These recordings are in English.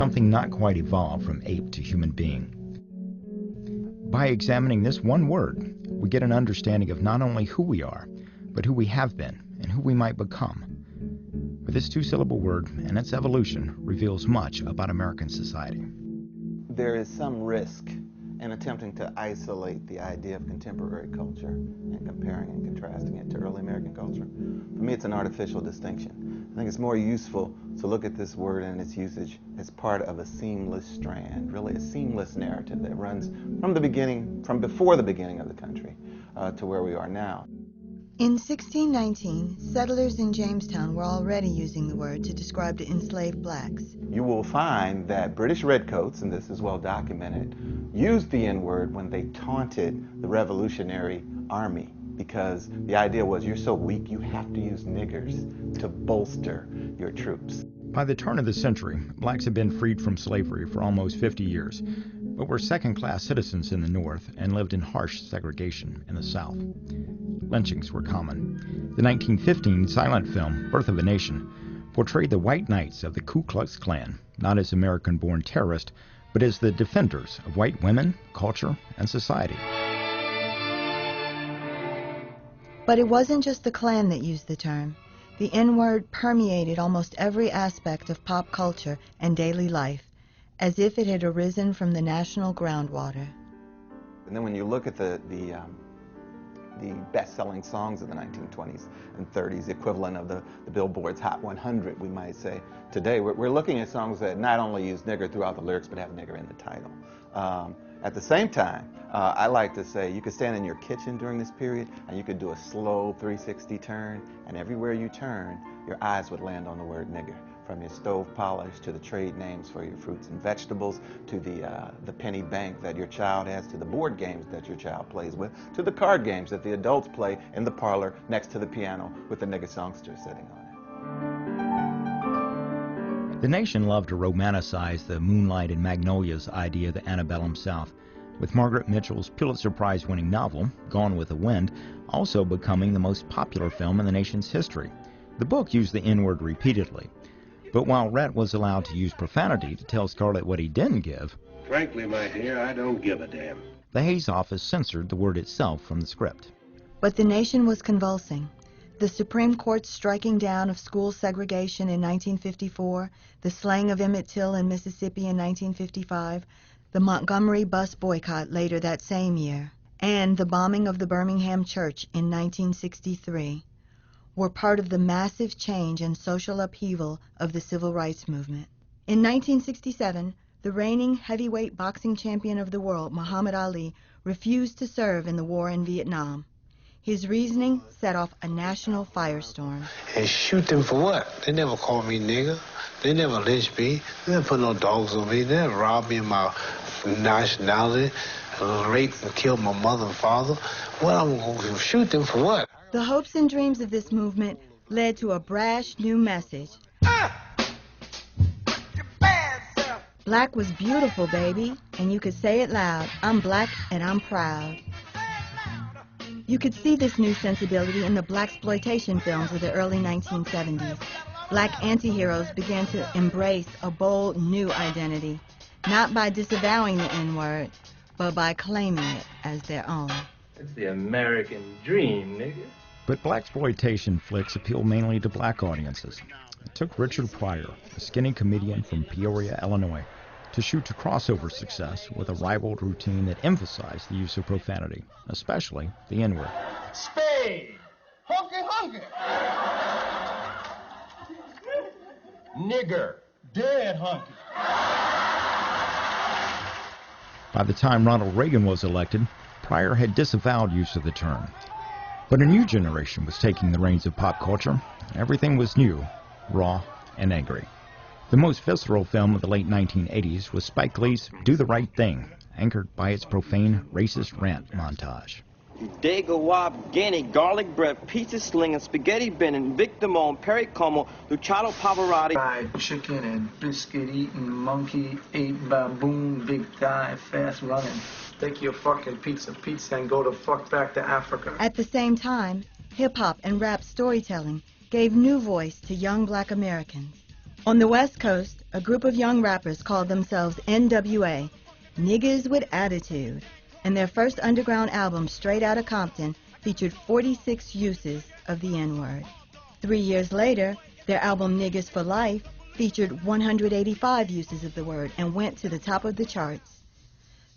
something not quite evolved from ape to human being. By examining this one word, we get an understanding of not only who we are, but who we have been and who we might become. For this two-syllable word and its evolution reveals much about American society. There is some risk in attempting to isolate the idea of contemporary culture and comparing and contrasting it to early American culture. For me, it's an artificial distinction. I think it's more useful to look at this word and its usage as part of a seamless strand, really a seamless narrative that runs from the beginning, from before the beginning of the country to where we are now. In 1619, settlers in Jamestown were already using the word to describe the enslaved blacks. You will find that British redcoats, and this is well documented, used the N-word when they taunted the Revolutionary Army, because the idea was, you're so weak, you have to use niggers to bolster your troops. By the turn of the century, blacks had been freed from slavery for almost 50 years, but were second-class citizens in the North and lived in harsh segregation in the South. Lynchings were common. The 1915 silent film, Birth of a Nation, portrayed the white knights of the Ku Klux Klan, not as American-born terrorists, but as the defenders of white women, culture, and society. But it wasn't just the Klan that used the term. The N-word permeated almost every aspect of pop culture and daily life, as if it had arisen from the national groundwater. And then when you look at the best-selling songs of the 1920s and 30s, the equivalent of the Billboard's Hot 100, we might say, today, we're looking at songs that not only use nigger throughout the lyrics, but have nigger in the title. At the same time, I like to say you could stand in your kitchen during this period and you could do a slow 360 turn, and everywhere you turn, your eyes would land on the word nigger. From your stove polish to the trade names for your fruits and vegetables, to the penny bank that your child has, to the board games that your child plays with, to the card games that the adults play in the parlor next to the piano with the nigger songster sitting on it. The nation loved to romanticize the moonlight and magnolias idea of the antebellum South, with Margaret Mitchell's Pulitzer Prize-winning novel, Gone with the Wind, also becoming the most popular film in the nation's history. The book used the N-word repeatedly. But while Rhett was allowed to use profanity to tell Scarlett what he didn't give, frankly, my dear, I don't give a damn. The Hays office censored the word itself from the script. But the nation was convulsing. The Supreme Court's striking down of school segregation in 1954, the slaying of Emmett Till in Mississippi in 1955, the Montgomery bus boycott later that same year, and the bombing of the Birmingham church in 1963. Were part of the massive change and social upheaval of the civil rights movement. In 1967, the reigning heavyweight boxing champion of the world, Muhammad Ali, refused to serve in the war in Vietnam. His reasoning set off a national firestorm. And shoot them for what? They never called me nigger. They never lynched me. They never put no dogs on me. They never robbed me of my nationality, raped and killed my mother and father. Well, I'm going to shoot them for what? The hopes and dreams of this movement led to a brash new message. Black was beautiful, baby, and you could say it loud. I'm black and I'm proud. You could see this new sensibility in the blaxploitation films of the early 1970s. Black anti-heroes began to embrace a bold new identity, not by disavowing the N-word, but by claiming it as their own. It's the American dream, nigga. But blaxploitation flicks appeal mainly to black audiences. It took Richard Pryor, a skinny comedian from Peoria, Illinois, to shoot to crossover success with a ribald routine that emphasized the use of profanity, especially the N-word. Spade! Honky honky! Nigger! Dead honky! By the time Ronald Reagan was elected, Pryor had disavowed use of the term. But a new generation was taking the reins of pop culture. Everything was new, raw, and angry. The most visceral film of the late 1980s was Spike Lee's Do the Right Thing, anchored by its profane, racist rant montage. Dago Wab, Guinea, garlic bread, pizza sling, and spaghetti bending, Victimone, Perry Como, Luciano Pavarotti. Fried chicken and biscuit eating, monkey ate baboon, big guy, fast running. Take your fucking pizza and go the fuck back to Africa. At the same time, hip-hop and rap storytelling gave new voice to young black Americans. On the West Coast, A group of young rappers called themselves NWA, Niggers with Attitude, and their first underground album, Straight Outta Compton, featured 46 uses of the N-word. 3 years later, their album Niggers for Life featured 185 uses of the word and went to the top of the charts.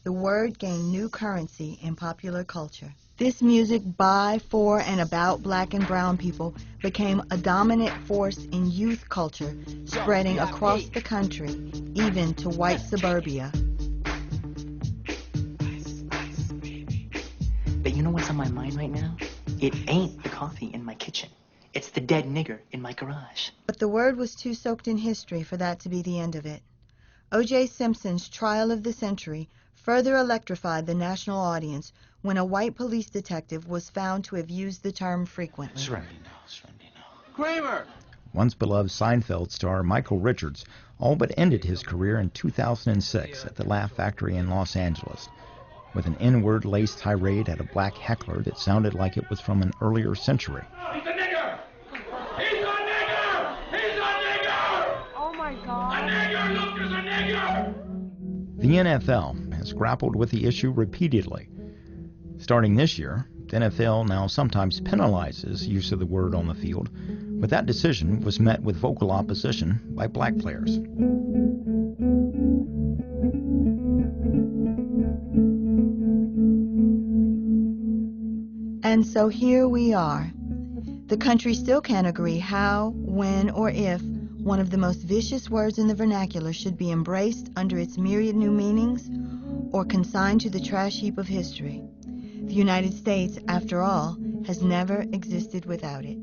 The word gained new currency in popular culture. This music by, for, and about black and brown people became a dominant force in youth culture, spreading across the country, even to white suburbia. But you know what's on my mind right now? It ain't the coffee in my kitchen. It's the dead nigger in my garage. But the word was too soaked in history for that to be the end of it. O.J. Simpson's trial of the century further electrified the national audience when a white police detective was found to have used the term frequently. Kramer! Once beloved Seinfeld star Michael Richards all but ended his career in 2006 at the Laugh Factory in Los Angeles with an N-word laced tirade at a black heckler that sounded like it was from an earlier century. He's a nigger! He's a nigger! He's a nigger! Oh my God. A nigger! Look, there's a nigger! The NFL has grappled with the issue repeatedly. Starting this year, the NFL now sometimes penalizes use of the word on the field, but that decision was met with vocal opposition by black players. And so here we are. The country still can't agree how, when, or if one of the most vicious words in the vernacular should be embraced under its myriad new meanings or consigned to the trash heap of history. The United States, after all, has never existed without it.